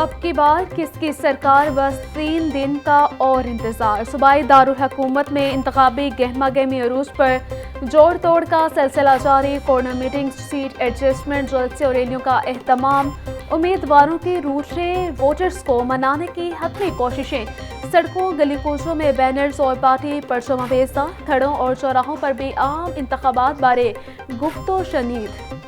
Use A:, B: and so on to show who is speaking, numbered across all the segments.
A: اب کی بار کس کی سرکار؟ بس 3 دن کا اور انتظار۔ صوبائی دارالحکومت میں انتخابی گہما گہمی عروج پر جوڑ توڑ کا سلسلہ جاری۔ کارنر میٹنگ، سیٹ ایڈجسٹمنٹ، جلسے اور ریلیوں کا اہتمام، امیدواروں کے روٹھے ووٹرز کو منانے کی حتمی کوششیں۔ سڑکوں، گلی کوچوں میں بینرز اور پارٹی پرچم آویزاں، تھڑوں اور چوراہوں پر بھی عام انتخابات بارے گفت و شنید۔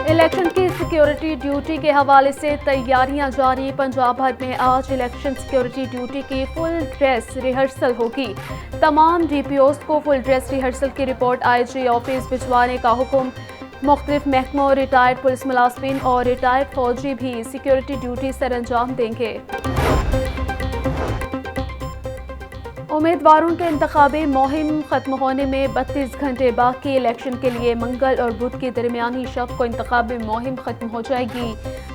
A: الیکشن کی سیکیورٹی ڈیوٹی کے حوالے سے تیاریاں جاری۔ پنجاب بھر میں آج الیکشن سیکیورٹی ڈیوٹی کی فل ڈریس ریہرسل ہوگی۔ تمام ڈی پی اوز کو فل ڈریس ریہرسل کی رپورٹ آئی جی آفس بھجوانے کا حکم۔ مختلف محکموں، ریٹائرڈ پولیس ملازمین اور ریٹائرڈ فوجی بھی سیکیورٹی ڈیوٹی سر انجام دیں گے۔ امیدواروں کے انتخابی مہم ختم ہونے میں 32 گھنٹے باقی۔ الیکشن کے لیے منگل اور بدھ کی درمیانی شب کو انتخابی مہم ختم ہو جائے گی۔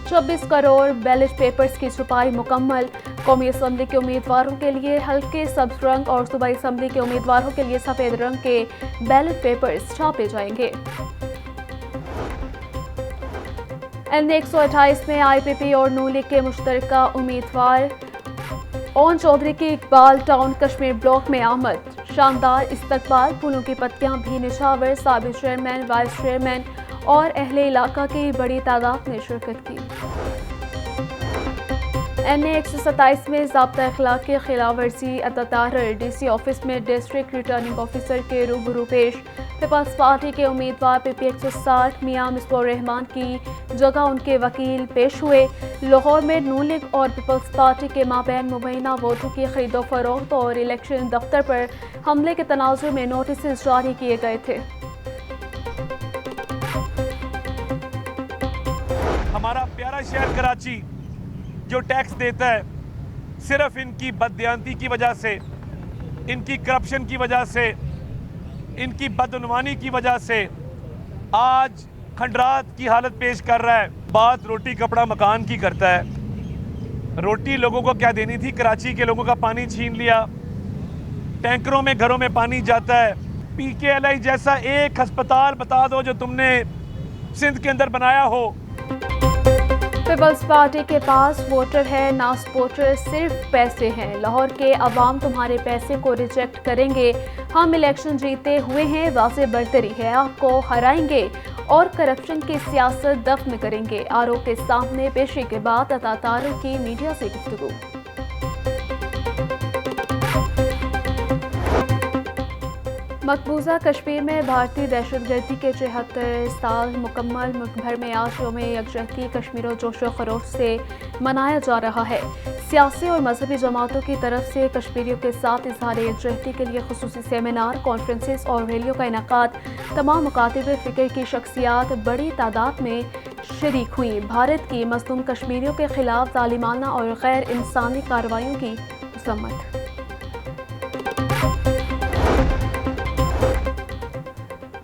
A: 26 کروڑ بیلٹ پیپرز کی چھپائی مکمل۔ قومی اسمبلی کے امیدواروں کے لیے ہلکے سبز رنگ اور صوبائی اسمبلی کے امیدواروں کے لیے سفید رنگ کے بیلٹ پیپرز چھاپے جائیں گے۔ این 128 میں آئی پی پی اور نون لیگ کے مشترکہ امیدوار اون چودھری کی اقبال ٹاؤن کشمیر بلاک میں آمد۔ شاندار استقبال، پھولوں کی پتیاں بھی نچھاور۔ سابق چیئرمین، وائس چیئرمین اور اہل علاقہ کی بڑی تعداد نے شرکت کی۔ این اے 127 میں ضابطہ اخلاق کی خلاف ورزی اتطارر ڈی سی آفس میں ڈسٹرکٹ ریٹرننگ آفیسر کے روبرو پیش۔ پیپلز پارٹی کے امیدوار پی پی 160 میاں مصباح الرحمان کی جگہ ان کے وکیل پیش ہوئے۔ لاہور میں نون لیگ اور پیپلز پارٹی کے مابین مبینہ ووٹوں کی خرید و فروخت اور الیکشن دفتر پر حملے کے تناظر میں نوٹسز جاری کیے گئے تھے۔
B: ہمارا پیارا شہر کراچی جو ٹیکس دیتا ہے، صرف ان کی بددیانتی کی وجہ سے، ان کی کرپشن کی وجہ سے، ان کی بدعنوانی کی وجہ سے آج کھنڈرات کی حالت پیش کر رہا ہے۔ بات روٹی کپڑا مکان کی کرتا ہے۔ روٹی لوگوں کو کیا دینی تھی؟ کراچی کے لوگوں کا پانی چھین لیا، ٹینکروں میں گھروں میں پانی جاتا ہے۔ پی کے ایل آئی جیسا ایک ہسپتال بتا دو جو تم نے سندھ کے اندر بنایا ہو۔
A: پیپلز پارٹی کے پاس ووٹر ہے نہ سپورٹر، صرف پیسے ہیں۔ لاہور کے عوام تمہارے پیسے کو ریجیکٹ کریں گے۔ ہم الیکشن جیتے ہوئے ہیں، واضح برتری ہے، آپ کو ہرائیں گے اور کرپشن کی سیاست دفن کریں گے۔ آر او کے سامنے پیشی کے بعد اتطارر کی میڈیا سے گفتگو۔ مقبوضہ کشمیر میں بھارتی دہشت گردی کے 74 سال مکمل۔ ملک بھر میں آج یوم یکجہتی کشمیر و جوش و خروش سے منایا جا رہا ہے۔ سیاسی اور مذہبی جماعتوں کی طرف سے کشمیریوں کے ساتھ اظہار یکجہتی کے لیے خصوصی سیمینار، کانفرنسز اور ریلیوں کا انعقاد۔ تمام مکاتب فکر کی شخصیات بڑی تعداد میں شریک ہوئیں۔ بھارت کی مظلوم کشمیریوں کے خلاف ظالمانہ اور غیر انسانی کارروائیوں کی مذمت۔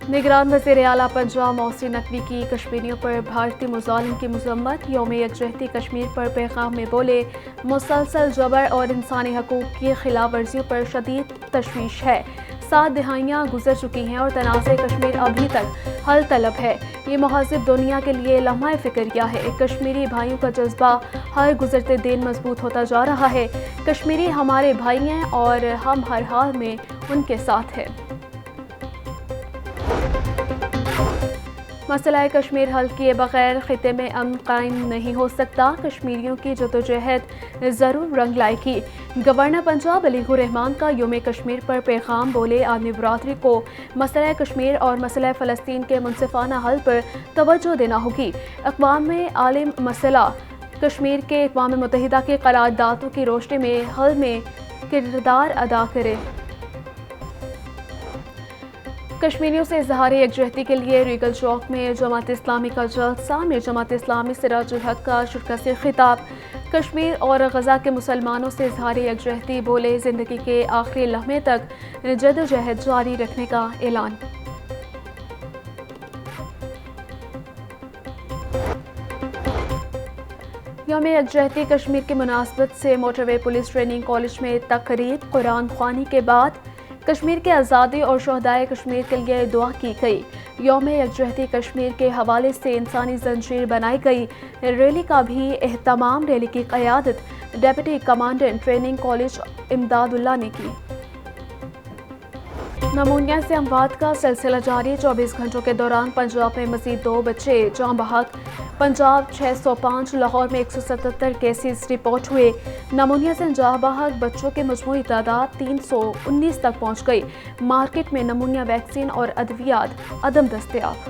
A: نگران وزیر اعلیٰ پنجاب محسن نقوی کی کشمیریوں پر بھارتی مظالم کی مذمت۔ یوم یکجہتی کشمیر پر پیغام میں بولے، مسلسل جبر اور انسانی حقوق کی خلاف ورزیوں پر شدید تشویش ہے۔ 7 دہائیاں گزر چکی ہیں اور تنازع کشمیر ابھی تک حل طلب ہے۔ یہ مہذب دنیا کے لیے لمحہ فکریہ ہے۔ کشمیری بھائیوں کا جذبہ ہر گزرتے دن مضبوط ہوتا جا رہا ہے۔ کشمیری ہمارے بھائی ہیں اور ہم ہر حال میں ان کے ساتھ ہیں۔ مسئلہ کشمیر حل کیے بغیر خطے میں امن قائم نہیں ہو سکتا۔ کشمیریوں کی جدوجہد ضرور رنگ لائے گی۔ گورنر پنجاب علی الرحمان کا یوم کشمیر پر پیغام، بولے عالمی برادری کو مسئلہ کشمیر اور مسئلہ فلسطین کے منصفانہ حل پر توجہ دینا ہوگی۔ اقوام عالم مسئلہ کشمیر کے اقوام متحدہ کی قراردادوں کی روشنی میں حل میں کردار ادا کرے۔ کشمیریوں سے اظہار یکجہتی کے لیے ریگل چوک میں جماعت اسلامی کا جلسہ۔ میر جماعت اسلامی سراج الحق کا شرکت سے خطاب۔ کشمیر اور غزہ کے مسلمانوں سے اظہار یکجہتی، بولے زندگی کے آخری لمحے تک جدوجہد جاری رکھنے کا اعلان۔ یوم یکجہتی کشمیر کی مناسبت سے موٹر وے پولیس ٹریننگ کالج میں تقریب۔ قرآن خوانی کے بعد کشمیر کی آزادی اور شہدائے کشمیر کے لیے دعا کی گئی۔ یوم یکجہتی کشمیر کے حوالے سے انسانی زنجیر بنائی گئی۔ ریلی کا بھی اہتمام ریلی کی قیادت ڈپٹی کمانڈنٹ ٹریننگ کالج امداد اللہ نے کی۔ نمونیا سے اموات کا سلسلہ جاری، 24 گھنٹوں کے دوران پنجاب میں مزید 2 بچے جاں بحق۔ پنجاب 605، لاہور میں 177 کیسز رپورٹ ہوئے۔ نمونیا سے جاں بحق بچوں کی مجموعی تعداد 319 تک پہنچ گئی۔ مارکیٹ میں نمونیا ویکسین اور ادویات عدم دستیاب۔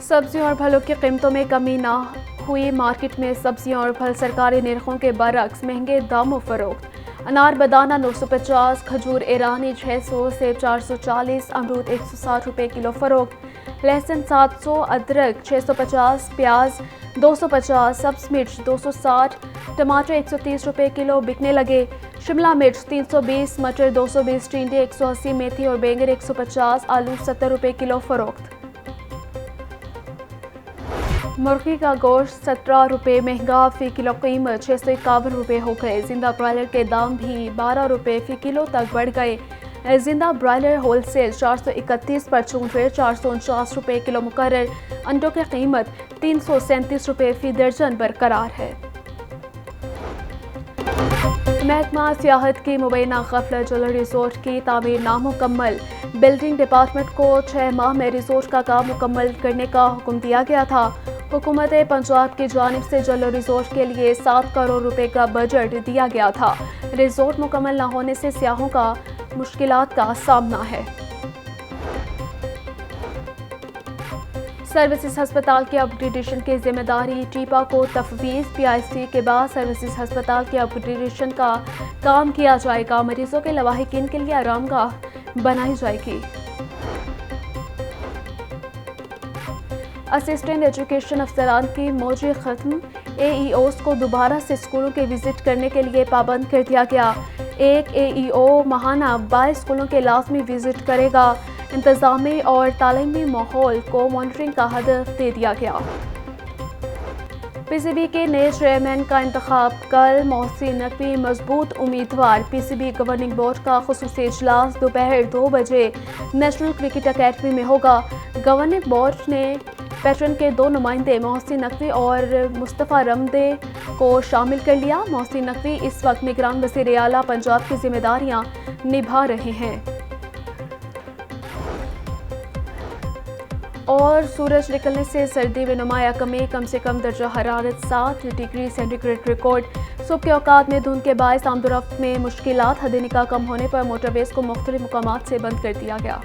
A: سبزیوں اور پھلوں کی قیمتوں میں کمی نہ ہوئی، مارکیٹ میں سبزیاں اور پھل سرکاری نرخوں کے برعکس مہنگے داموں فروخت۔ انار بدانہ 950، کھجور ایرانی 600 سے 440، امرود 160 روپے کلو فروخت۔ لہسن 700، ادرک 650، پیاز 250، سبز مرچ 260، ٹماٹر 130 روپے کلو بکنے لگے۔ شملہ مرچ 320، مٹر 220، ٹینڈے 180، میتھی اور بینگن 150، آلو 70 روپے کلو فروخت۔ مرغی کا گوشت 17 روپے مہنگا، فی کلو قیمت 651 روپے ہو گئے۔ زندہ برائلر کے دام بھی 12 روپے فی کلو تک بڑھ گئے۔ زندہ برائلر ہول سیل 431 پر چون ریٹ 449 روپے کلو مقرر۔ انڈوں کی قیمت 337 روپے فی درجن برقرار ہے۔ محکمہ سیاحت کی مبینہ غفلت، جلال ریزورٹ کی تعمیر نامکمل۔ بلڈنگ ڈپارٹمنٹ کو 6 ماہ میں ریزورٹ کا کام مکمل کرنے کا حکم دیا گیا تھا۔ حکومت پنجاب کی جانب سے جلال ریزورٹ کے لیے 7 کروڑ روپے کا بجٹ دیا گیا تھا۔ ریزورٹ مکمل نہ ہونے سے سیاحوں کا مشکلات کا سامنا ہے۔ سروسز ہسپتال کی اپ گریڈیشن کی ذمہ داری ٹیپا کو تفویض، پی آئی سی کے بعد سروسز ہسپتال کی اپ گریڈیشن کا کام کیا جائے گا۔ مریضوں کے لواحقین کے لیے آرام گاہ بنائی جائے گی۔ اسسٹنٹ ایجوکیشن افسران کی موجی ختم، اے ای اوز کو دوبارہ سے اسکولوں کے وزٹ کرنے کے لیے پابند کر دیا گیا۔ ایک اے ای او ماہانہ 22 اسکولوں کے لازمی وزٹ کرے گا۔ انتظامی اور تعلیمی ماحول کو مانیٹرنگ کا ہدف دے دیا گیا۔ پی سی بی کے نئے چیئرمین کا انتخاب کل، محسن نقوی مضبوط امیدوار۔ پی سی بی گورننگ بورڈ کا خصوصی اجلاس دوپہر 2 بجے نیشنل کرکٹ اکیڈمی میں ہوگا۔ گورننگ بورڈ نے پیٹرن کے 2 نمائندے محسن نقوی اور مصطفیٰ رمدے کو شامل کر لیا۔ محسن نقوی اس وقت نگران وزیر اعلیٰ پنجاب کی ذمہ داریاں نبھا رہے ہیں۔ اور سورج نکلنے سے سردی میں نمایاں کمی، کم سے کم درجہ حرارت 7 ڈگری سینٹی گریڈ ریکارڈ۔ صبح کے اوقات میں دھند کے باعث آمد و رفت میں مشکلات، حد نکاح کم ہونے پر موٹر ویز کو مختلف مقامات سے بند کر دیا گیا۔